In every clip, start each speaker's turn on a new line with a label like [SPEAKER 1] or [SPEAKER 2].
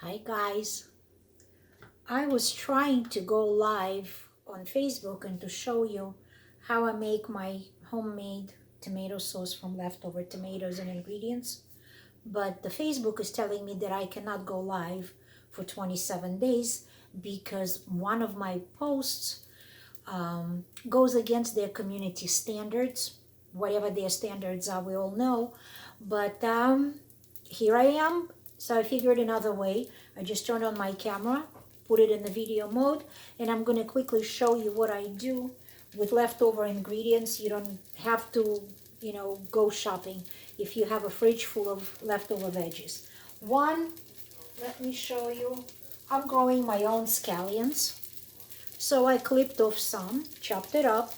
[SPEAKER 1] Hi guys, I was trying to go live on Facebook and to show you how I make my homemade tomato sauce from leftover tomatoes and ingredients, but the Facebook is telling me that I cannot go live for 27 days because one of my posts goes against their community standards, whatever their standards are, we all know, but here I am. So I figured another way. I just turned on my camera, put it in the video mode, and I'm going to quickly show you what I do with leftover ingredients. You don't have to, go shopping if you have a fridge full of leftover veggies. One, let me show you. I'm growing my own scallions. So I clipped off some, chopped it up,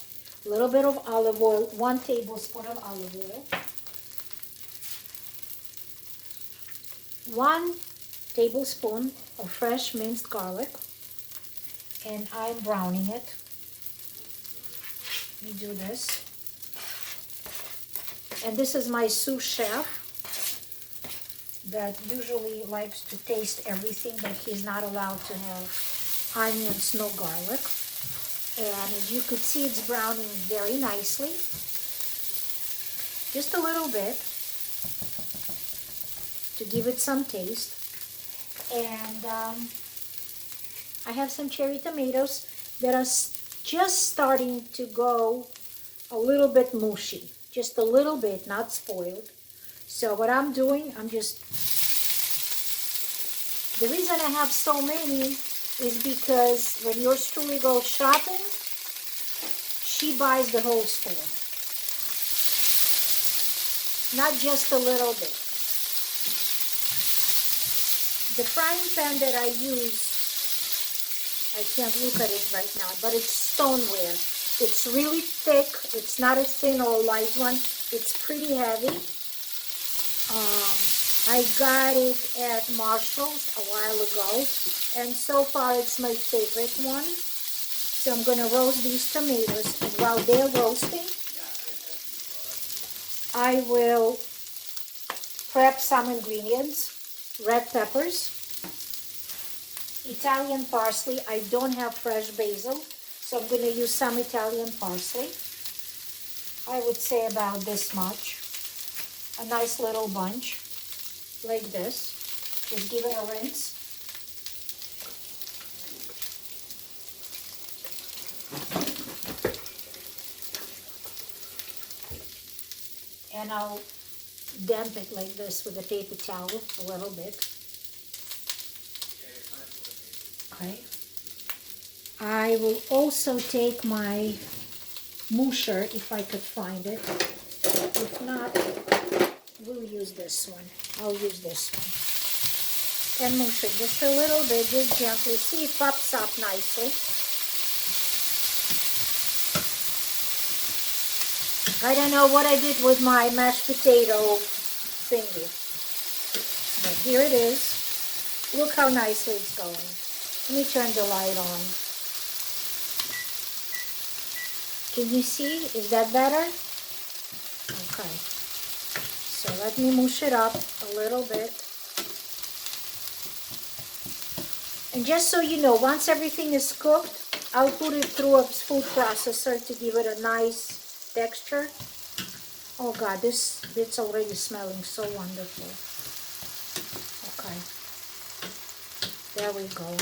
[SPEAKER 1] a little bit of olive oil, 1 tablespoon of olive oil, 1 tablespoon of fresh minced garlic, and I'm browning it. Let me do this. And this is my sous chef that usually likes to taste everything, but he's not allowed to have onions, no garlic. And as you could see, it's browning very nicely. Just a little bit to give it some taste. And I have some cherry tomatoes that are just starting to go a little bit mushy. Just a little bit, not spoiled. So what I'm doing, the reason I have so many is because when yours truly goes shopping, she buys the whole store. Not just a little bit. The frying pan that I use, I can't look at it right now, but it's stoneware. It's really thick. It's not a thin or light one. It's pretty heavy. I got it at Marshall's a while ago, and so far it's my favorite one. So I'm going to roast these tomatoes, and while they're roasting, I will prep some ingredients. Red peppers, Italian parsley. I don't have fresh basil, so I'm going to use some Italian parsley. I would say about this much. A nice little bunch, like this. Just give it a rinse. And I'll damp it like this with a paper towel a little bit. Okay. I will also take my musher if I could find it. If not, we'll use this one. I'll use this one. And mush it just a little bit, just gently. See, it pops up nicely. I don't know what I did with my mashed potato thingy, but here it is. Look how nicely it's going. Let me turn the light on. Can you see? Is that better? Okay. So let me mush it up a little bit. And just so you know, once everything is cooked, I'll put it through a food processor to give it a nice texture. Oh God, it's already smelling so wonderful. Okay. There we go.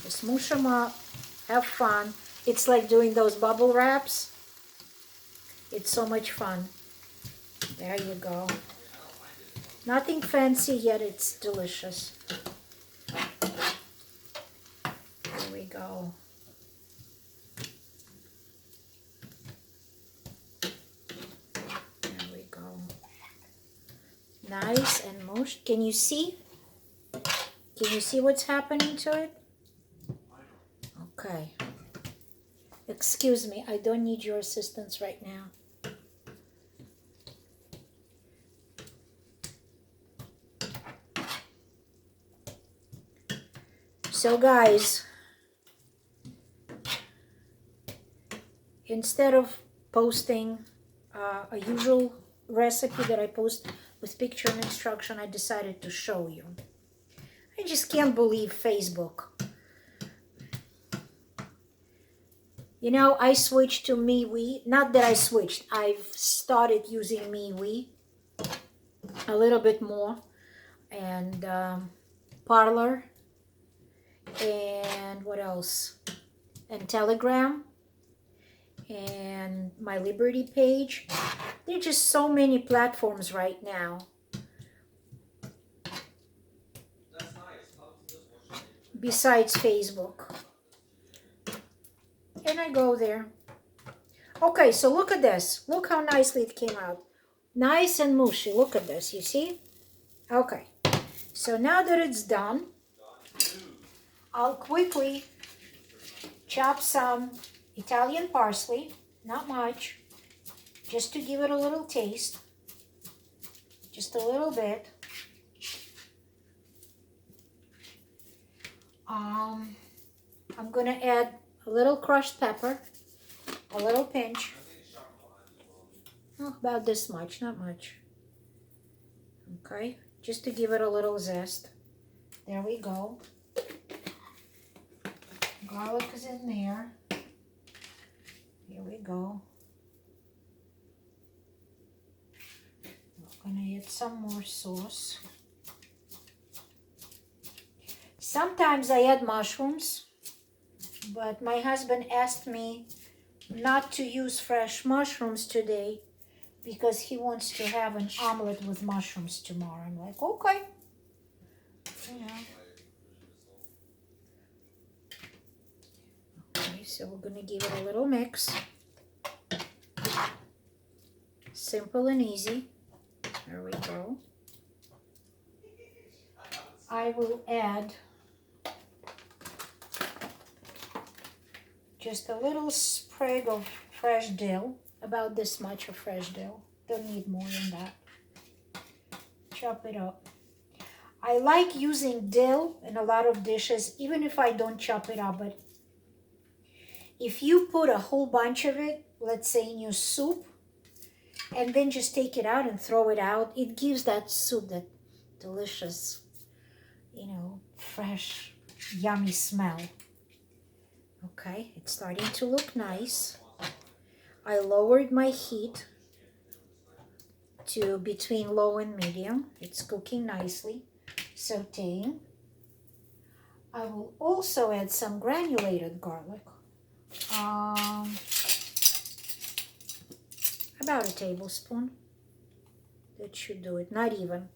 [SPEAKER 1] Just mush them up. Have fun. It's like doing those bubble wraps. It's so much fun. There you go. Nothing fancy, yet it's delicious. There we go. There we go. Nice and mushed. Can you see? Can you see what's happening to it? Okay. Excuse me, I don't need your assistance right now. So guys, instead of posting a usual recipe that I post with picture and instruction, I decided to show you. I just can't believe Facebook. You know, I switched to MeWe. Not that I switched. I've started using MeWe a little bit more. And Parlor. And what else? And Telegram. And my Liberty page. There are just so many platforms right now. Besides Facebook. And I go there. Okay, so look at this. Look how nicely it came out. Nice and mushy. Look at this, you see? Okay. So now that it's done, I'll quickly chop some Italian parsley. Not much. Just to give it a little taste. Just a little bit. I'm going to add a little crushed pepper. A little pinch. Oh, about this much, not much. Okay, just to give it a little zest. There we go. Garlic is in there. Here we go. I'm gonna add some more sauce. Sometimes I add mushrooms, but my husband asked me not to use fresh mushrooms today because he wants to have an omelet with mushrooms tomorrow. I'm like, okay. You know. Okay, so we're gonna give it a little mix. Simple and easy. There we go. I will add just a little sprig of fresh dill, about this much of fresh dill. Don't need more than that. Chop it up. I like using dill in a lot of dishes, even if I don't chop it up. But if you put a whole bunch of it, let's say in your soup, and then just take it out and throw it out, it gives that soup that delicious, you know, fresh, yummy smell. Okay, it's starting to look nice. I lowered my heat to between low and medium. It's cooking nicely, sauteing. I will also add some granulated garlic. About a tablespoon. That should do it. Not even.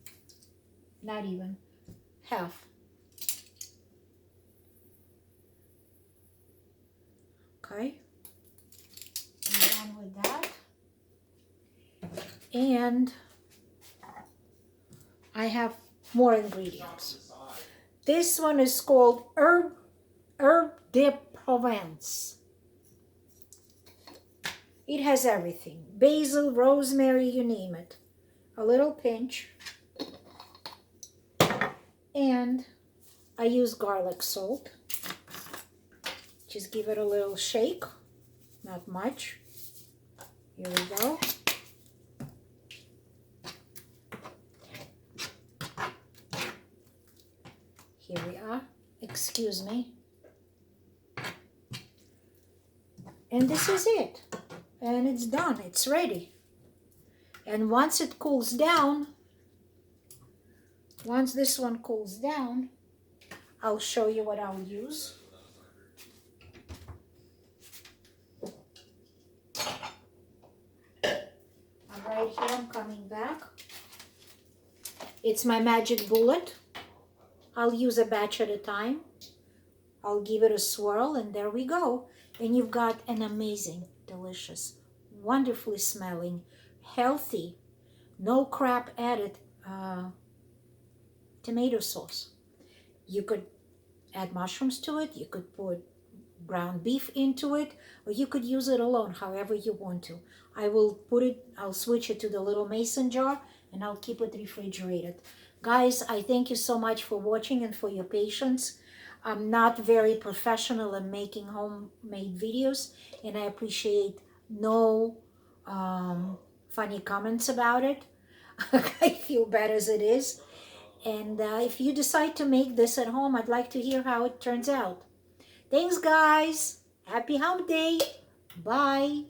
[SPEAKER 1] Half. Okay. I'm done with that. And I have more ingredients. This one is called Herbe de Provence. It has everything. Basil, rosemary, you name it. A little pinch. And I use garlic salt. Just give it a little shake. Not much. Here we go. Here we are. Excuse me. And this is it. And it's done. It's ready. And once it cools down, once this one cools down, I'll show you what I'll use. Right here, I'm coming back. It's my magic bullet. I'll use a batch at a time. I'll give it a swirl, and there we go. And you've got an amazing, delicious, wonderfully smelling, healthy, no crap added tomato sauce. You could add mushrooms to it. You could put ground beef into it, or you could use it alone, however you want to. I'll switch it to the little mason jar, and I'll keep it refrigerated. Guys, I thank you so much for watching and for your patience. I'm not very professional in making homemade videos, and I appreciate no funny comments about it. I feel bad as it is. And if you decide to make this at home, I'd like to hear how it turns out. Thanks, guys. Happy hump day. Bye.